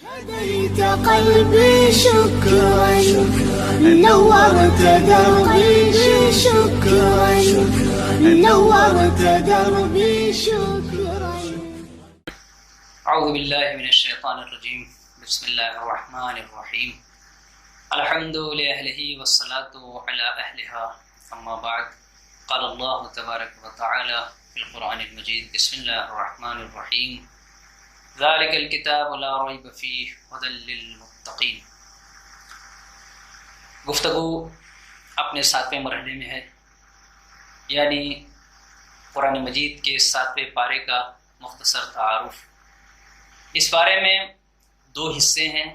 هديت قلبي شكرا نورت دربي شكرا نورت دربي شكرا. أعوذ بالله من الشيطان الرجيم. بسم الله الرحمن الرحيم. الحمد لأهله والصلاة على أهلها. أما بعد، قال الله تبارك وتعالى في القرآن المجيد: بسم الله الرحمن الرحيم. ذلك الكتاب لا ريب فيه هدى للمتقين. گفتگو اپنے 7ویں مرحلے میں ہے، یعنی قرآن مجید کے 7ویں پارے کا مختصر تعارف۔ اس پارے میں 2 حصے ہیں۔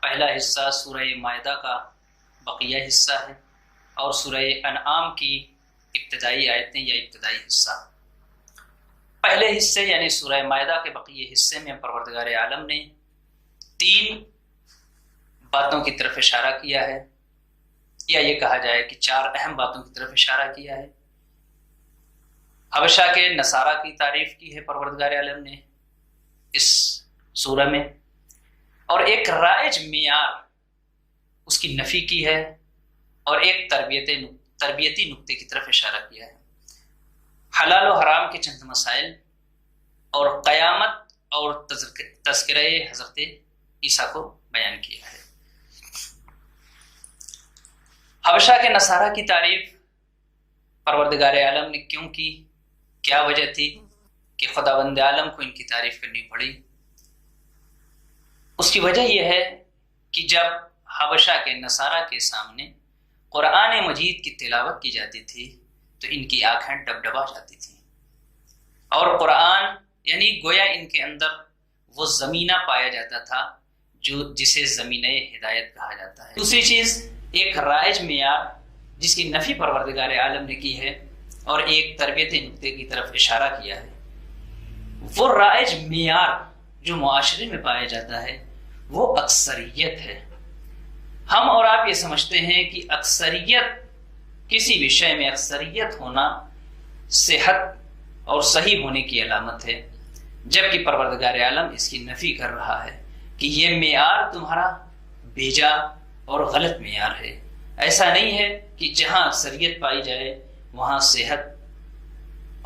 پہلا حصہ سورہ مائدہ کا بقیہ حصہ ہے اور سورہ انعام کی ابتدائی آیتیں یا ابتدائی حصہ۔ پہلے حصے یعنی سورہ مائدہ کے بقیہ حصے میں پروردگار عالم نے 3 باتوں کی طرف اشارہ کیا ہے، یا یہ کہا جائے کہ 4 اہم باتوں کی طرف اشارہ کیا ہے۔ حبشہ کے نصارہ کی تعریف کی ہے پروردگار عالم نے اس سورہ میں، اور ایک رائج معیار اس کی نفی کی ہے، اور ایک تربیتی نقطے کی طرف اشارہ کیا ہے۔ حلال و حرام کے چند مسائل اور قیامت اور تذکرہ حضرت عیسیٰ کو بیان کیا ہے۔ حبشہ کے نصارہ کی تعریف پروردگار عالم نے کیوں کی، کیا وجہ تھی کہ خداوند عالم کو ان کی تعریف کرنی پڑی؟ اس کی وجہ یہ ہے کہ جب حبشہ کے نصارہ کے سامنے قرآن مجید کی تلاوت کی جاتی تھی تو ان کی آنکھیں ڈبڈبا جاتی تھیں، اور قرآن یعنی گویا ان کے اندر وہ زمینہ پایا جاتا تھا جسے زمینہ ہدایت کہا جاتا ہے۔ دوسری چیز، ایک رائج معیار جس کی نفی پروردگار عالم نے کی ہے، اور ایک تربیتی نقطے کی طرف اشارہ کیا ہے۔ وہ رائج معیار جو معاشرے میں پایا جاتا ہے وہ اکثریت ہے۔ ہم اور آپ یہ سمجھتے ہیں کہ اکثریت، کسی بھی شے میں اکثریت ہونا صحت اور صحیح ہونے کی علامت ہے، جبکہ پروردگار عالم اس کی نفی کر رہا ہے کہ یہ معیار تمہارا بیجا اور غلط معیار ہے۔ ایسا نہیں ہے کہ جہاں اکثریت پائی جائے وہاں صحت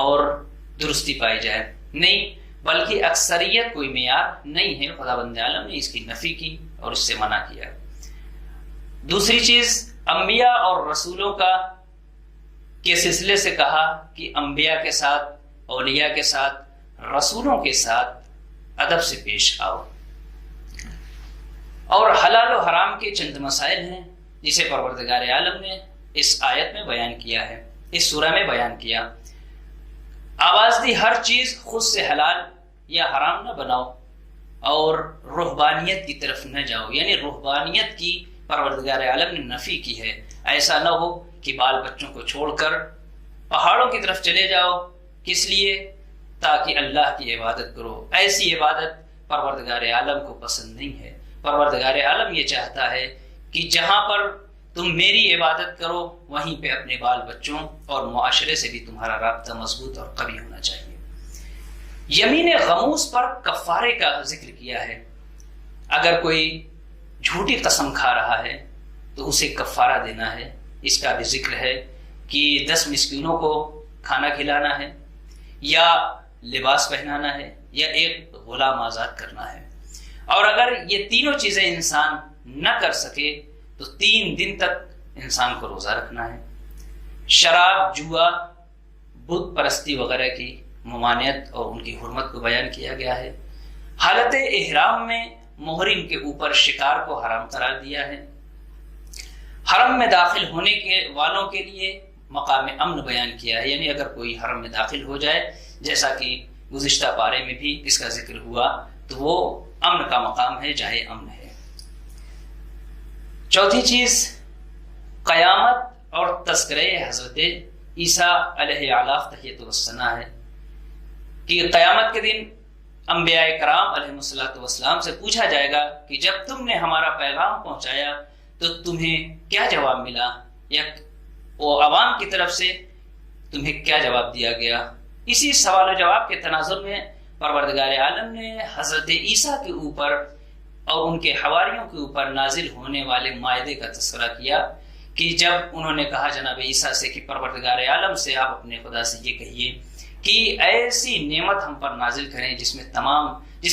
اور درستی پائی جائے، نہیں، بلکہ اکثریت کوئی معیار نہیں ہے۔ خداوند عالم نے اس کی نفی کی اور اس سے منع کیا۔ دوسری چیز، انبیاء اور رسولوں کے سلسلے سے کہا کہ انبیاء کے ساتھ، اولیاء کے ساتھ، رسولوں کے ساتھ ادب سے پیش آؤ۔ اور حلال و حرام کے چند مسائل ہیں جسے پروردگار عالم نے اس آیت میں بیان کیا ہے، اس سورہ میں بیان کیا۔ آواز دی ہر چیز خود سے حلال یا حرام نہ بناؤ، اور رہبانیت کی طرف نہ جاؤ، یعنی رہبانیت کی پروردگار عالم نے نفی کی ہے۔ ایسا نہ ہو کہ بال بچوں کو چھوڑ کر پہاڑوں کی طرف چلے جاؤ، کس لیے؟ تاکہ اللہ کی عبادت کرو۔ ایسی عبادت پروردگار عالم کو پسند نہیں ہے۔ پروردگار عالم یہ چاہتا ہے کہ جہاں پر تم میری عبادت کرو وہیں پہ اپنے بال بچوں اور معاشرے سے بھی تمہارا رابطہ مضبوط اور قوی ہونا چاہیے۔ یمین غموس پر کفارے کا ذکر کیا ہے۔ اگر کوئی جھوٹی قسم کھا رہا ہے تو اسے کفارہ دینا ہے۔ اس کا بھی ذکر ہے کہ 10 مسکینوں کو کھانا کھلانا ہے، یا لباس پہنانا ہے، یا ایک غلام آزاد کرنا ہے۔ اور اگر یہ تینوں چیزیں انسان نہ کر سکے تو 3 دن تک انسان کو روزہ رکھنا ہے۔ شراب، جوا، بت پرستی وغیرہ کی ممانعت اور ان کی حرمت کو بیان کیا گیا ہے۔ حالت احرام میں محرم کے اوپر شکار کو حرام قرار دیا ہے۔ حرم میں داخل ہونے کے والوں کے لیے مقام امن بیان کیا ہے، یعنی اگر کوئی حرم میں داخل ہو جائے، جیسا کہ گزشتہ پارے میں بھی اس کا ذکر ہوا، تو وہ امن کا مقام ہے، جہے امن ہے۔ چوتھی چیز، قیامت اور تذکرہ حضرت عیسیٰ علیہ تحیۃ والثناء ہے کہ قیامت کے دن انبیاء کرام علیہ السلام سے پوچھا جائے گا کہ جب تم نے ہمارا پیغام پہنچایا تو تمہیں کیا جواب ملا، یا وہ عوام کی طرف سے تمہیں کیا جواب دیا گیا۔ اسی سوال و جواب کے تناظر میں پروردگار عالم نے حضرت عیسیٰ کے اوپر اور ان کے حواریوں کے اوپر نازل ہونے والے مائدے کا تذکرہ کیا کہ جب انہوں نے کہا جناب عیسیٰ سے کہ پروردگار عالم سے آپ اپنے خدا سے یہ کہیے کہ ایسی نعمت ہم پر نازل کریں جس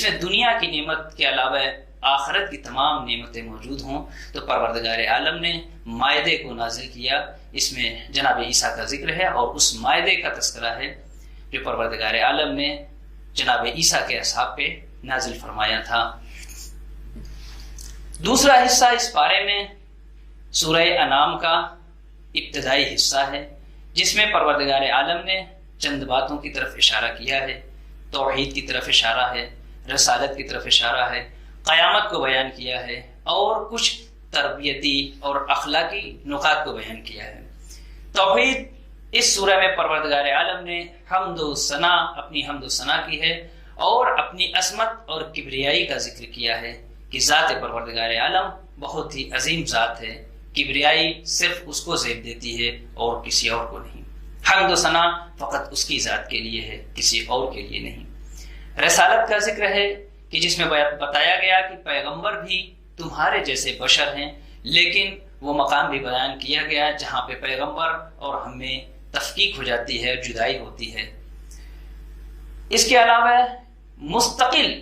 میں دنیا کی نعمت کے علاوہ آخرت کی تمام نعمتیں موجود ہوں، تو پروردگار عالم نے مائدے کو نازل کیا۔ اس میں جناب عیسیٰ کا ذکر ہے اور اس مائدے کا تذکرہ ہے جو پروردگار عالم نے جناب عیسیٰ کے اصحاب پہ نازل فرمایا تھا۔ دوسرا حصہ اس پارے میں سورہ انعام کا ابتدائی حصہ ہے، جس میں پروردگار عالم نے چند باتوں کی طرف اشارہ کیا ہے، توحید کی طرف اشارہ ہے، رسالت کی طرف اشارہ ہے، قیامت کو بیان کیا ہے اور کچھ تربیتی اور اخلاقی نکات کو بیان کیا ہے۔ توحید اس سورہ میں پروردگار عالم نے اپنی حمد و ثنا کی ہے اور اپنی عظمت اور کبریائی کا ذکر کیا ہے کہ ذات پروردگار عالم بہت ہی عظیم ذات ہے، کبریائی صرف اس کو زیب دیتی ہے اور کسی اور کو نہیں، حمد و ثنا فقط اس کی ذات کے لیے ہے، کسی اور کے لیے نہیں۔ رسالت کا ذکر ہے کہ جس میں بتایا گیا کہ پیغمبر بھی تمہارے جیسے بشر ہیں، لیکن وہ مقام بھی بیان کیا گیا جہاں پہ پیغمبر اور ہمیں تفکیک ہو جاتی ہے، جدائی ہوتی ہے۔ اس کے علاوہ مستقل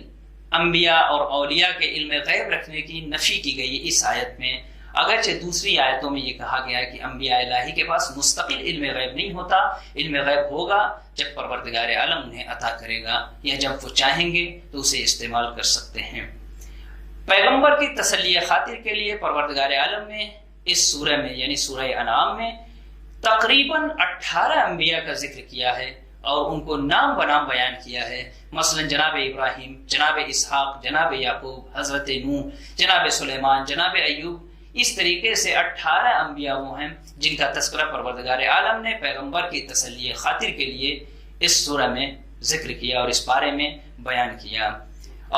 انبیاء اور اولیاء کے علم غیب رکھنے کی نفی کی گئی اس آیت میں، اگرچہ دوسری آیتوں میں یہ کہا گیا کہ انبیاء الہی کے پاس مستقل علم غیب نہیں ہوتا، علم غیب ہوگا جب پروردگار عالم انہیں عطا کرے گا یا جب وہ چاہیں گے تو اسے استعمال کر سکتے ہیں۔ پیغمبر کی تسلی خاطر کے لیے پروردگار عالم نے اس سورہ میں یعنی سورہ انعام میں تقریباً 18 انبیاء کا ذکر کیا ہے اور ان کو نام بنام بیان کیا ہے، مثلا جناب ابراہیم، جناب اسحاق، جناب یعقوب، حضرت نوح، جناب سلیمان، جناب ایوب۔ اس طریقے سے 18 انبیاء وہ ہیں جن کا تذکرہ پروردگار عالم نے پیغمبر کی تسلی خاطر کے لیے اس سورہ میں ذکر کیا اور اس بارے میں بیان کیا۔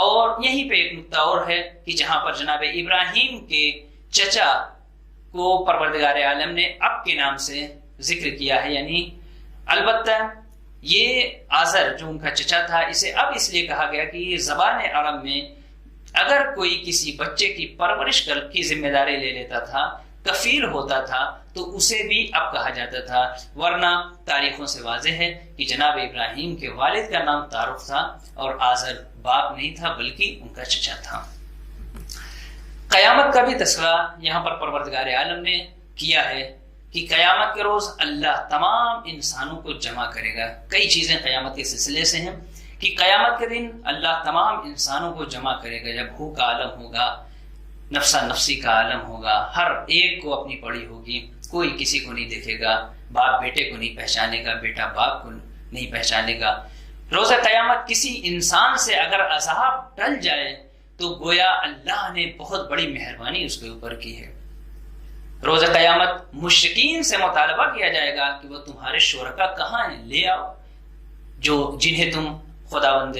اور یہیں پہ ایک نقطہ اور ہے کہ جہاں پر جناب ابراہیم کے چچا کو پروردگار عالم نے اب کے نام سے ذکر کیا ہے، یعنی البتہ یہ آزر جو ان کا چچا تھا اسے اب اس لیے کہا گیا کہ زبان عرب میں اگر کوئی کسی بچے کی پرورش کی ذمہ داری لے لیتا تھا، کفیل ہوتا تھا، تو اسے بھی اب کہا جاتا تھا، ورنہ تاریخوں سے واضح ہے کہ جناب ابراہیم کے والد کا نام تعارف تھا اور آزر باپ نہیں تھا بلکہ ان کا چچا تھا۔ قیامت کا بھی تذکرہ یہاں پر پروردگار عالم نے کیا ہے کہ قیامت کے روز اللہ تمام انسانوں کو جمع کرے گا۔ کئی چیزیں قیامت کے سلسلے سے ہیں کہ قیامت کے دن اللہ تمام انسانوں کو جمع کرے گا، جب ہو کا عالم ہوگا، نفسا نفسی کا عالم ہوگا، ہر ایک کو اپنی پڑی ہوگی، کوئی کسی کو نہیں دیکھے گا، باپ بیٹے کو نہیں پہچانے گا، بیٹا باپ کو نہیں پہچانے گا۔ روز قیامت کسی انسان سے اگر عذاب ٹل جائے تو گویا اللہ نے بہت بڑی مہربانی اس کے اوپر کی ہے۔ روز قیامت مشرکین سے مطالبہ کیا جائے گا کہ وہ تمہارے شرکا کہاں ہیں، لے آؤ، جنہیں تم خداوند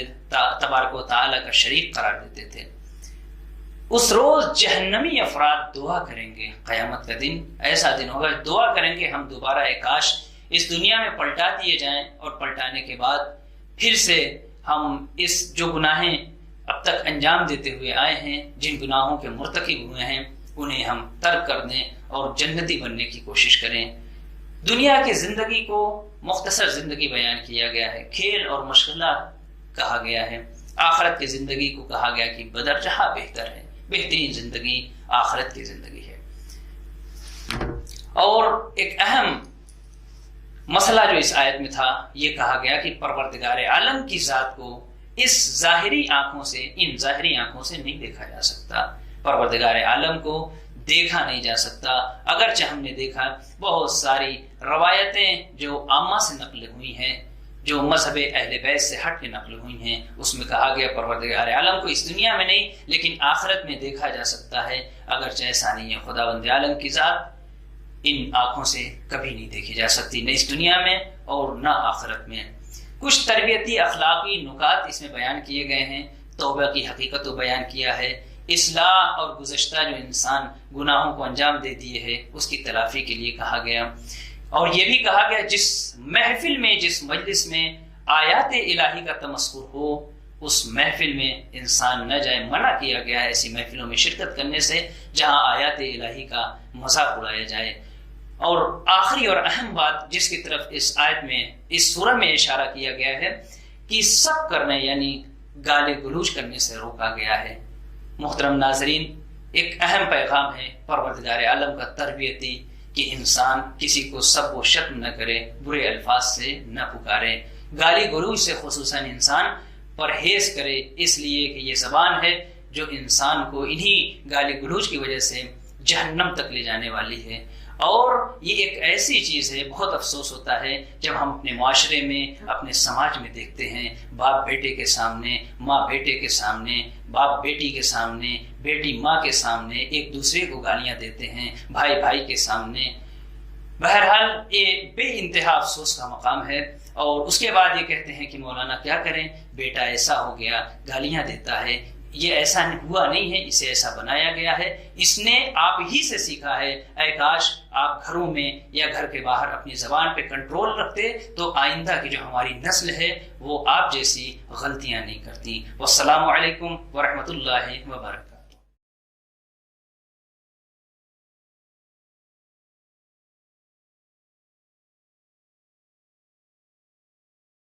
تبارک و تعالیٰ کا شریک قرار دیتے تھے۔ اس روز جہنمی افراد دعا کریں گے، قیامت کا دن ایسا دن ہوگا، دعا کریں گے ہم دوبارہ کاش اس دنیا میں پلٹا دیے جائیں اور پلٹانے کے بعد پھر سے ہم اس جو گناہیں اب تک انجام دیتے ہوئے آئے ہیں، جن گناہوں کے مرتکب ہوئے ہیں، انہیں ہم ترک کر دیں اور جنتی بننے کی کوشش کریں۔ دنیا کی زندگی کو مختصر زندگی بیان کیا گیا ہے، کھیل اور مشغلہ کہا گیا ہے۔ آخرت کی زندگی کو کہا گیا کہ بدرجہ بہتر ہے، بہترین زندگی آخرت کی زندگی ہے۔ اور ایک اہم مسئلہ جو اس آیت میں تھا، یہ کہا گیا کہ پروردگار عالم کی ذات کو ان ظاہری آنکھوں سے نہیں دیکھا جا سکتا۔ پروردگار عالم کو دیکھا نہیں جا سکتا، اگرچہ ہم نے دیکھا بہت ساری روایتیں جو عامہ سے نقل ہوئی ہیں، جو مذہب اہل بیت سے ہٹ کے نقل ہوئی ہیں، اس میں کہا گیا پروردگار عالم کو اس دنیا میں نہیں لیکن آخرت میں دیکھا جا سکتا ہے، اگرچہ ایسا نہیں ہے۔ خداوند عالم کی ذات ان آنکھوں سے کبھی نہیں دیکھی جا سکتی، نہ اس دنیا میں اور نہ آخرت میں۔ کچھ تربیتی اخلاقی نکات اس میں بیان کیے گئے ہیں، توبہ کی حقیقت کو بیان کیا ہے، اصلاح اور گزشتہ جو انسان گناہوں کو انجام دے دیے ہے اس کی تلافی کے لیے کہا گیا، اور یہ بھی کہا گیا جس محفل میں، جس مجلس میں آیات الہی کا تمسخر ہو اس محفل میں انسان نہ جائے، منع کیا گیا ہے ایسی محفلوں میں شرکت کرنے سے جہاں آیات الہی کا مذاق اڑایا جائے۔ اور آخری اور اہم بات جس کی طرف اس آیت میں، اس سورہ میں اشارہ کیا گیا ہے کہ سب کرنے یعنی گالی گلوچ کرنے سے روکا گیا ہے۔ محترم ناظرین، ایک اہم پیغام ہے پروردگار عالم کا تربیتی کہ انسان کسی کو سب و شتم نہ کرے، برے الفاظ سے نہ پکارے، گالی گلوچ سے خصوصاً انسان پرہیز کرے، اس لیے کہ یہ زبان ہے جو انسان کو انہی گالی گلوچ کی وجہ سے جہنم تک لے جانے والی ہے۔ اور یہ ایک ایسی چیز ہے، بہت افسوس ہوتا ہے جب ہم اپنے معاشرے میں، اپنے سماج میں دیکھتے ہیں باپ بیٹے کے سامنے، ماں بیٹے کے سامنے، باپ بیٹی کے سامنے، بیٹی ماں کے سامنے ایک دوسرے کو گالیاں دیتے ہیں، بھائی بھائی کے سامنے۔ بہرحال یہ بے انتہا افسوس کا مقام ہے۔ اور اس کے بعد یہ کہتے ہیں کہ مولانا کیا کریں، بیٹا ایسا ہو گیا، گالیاں دیتا ہے۔ یہ ایسا ہوا نہیں ہے، اسے ایسا بنایا گیا ہے، اس نے آپ ہی سے سیکھا ہے۔ اے کاش آپ گھروں میں یا گھر کے باہر اپنی زبان پہ کنٹرول رکھتے تو آئندہ کی جو ہماری نسل ہے وہ آپ جیسی غلطیاں نہیں کرتی۔ والسلام علیکم ورحمۃ اللہ وبرکاتہ۔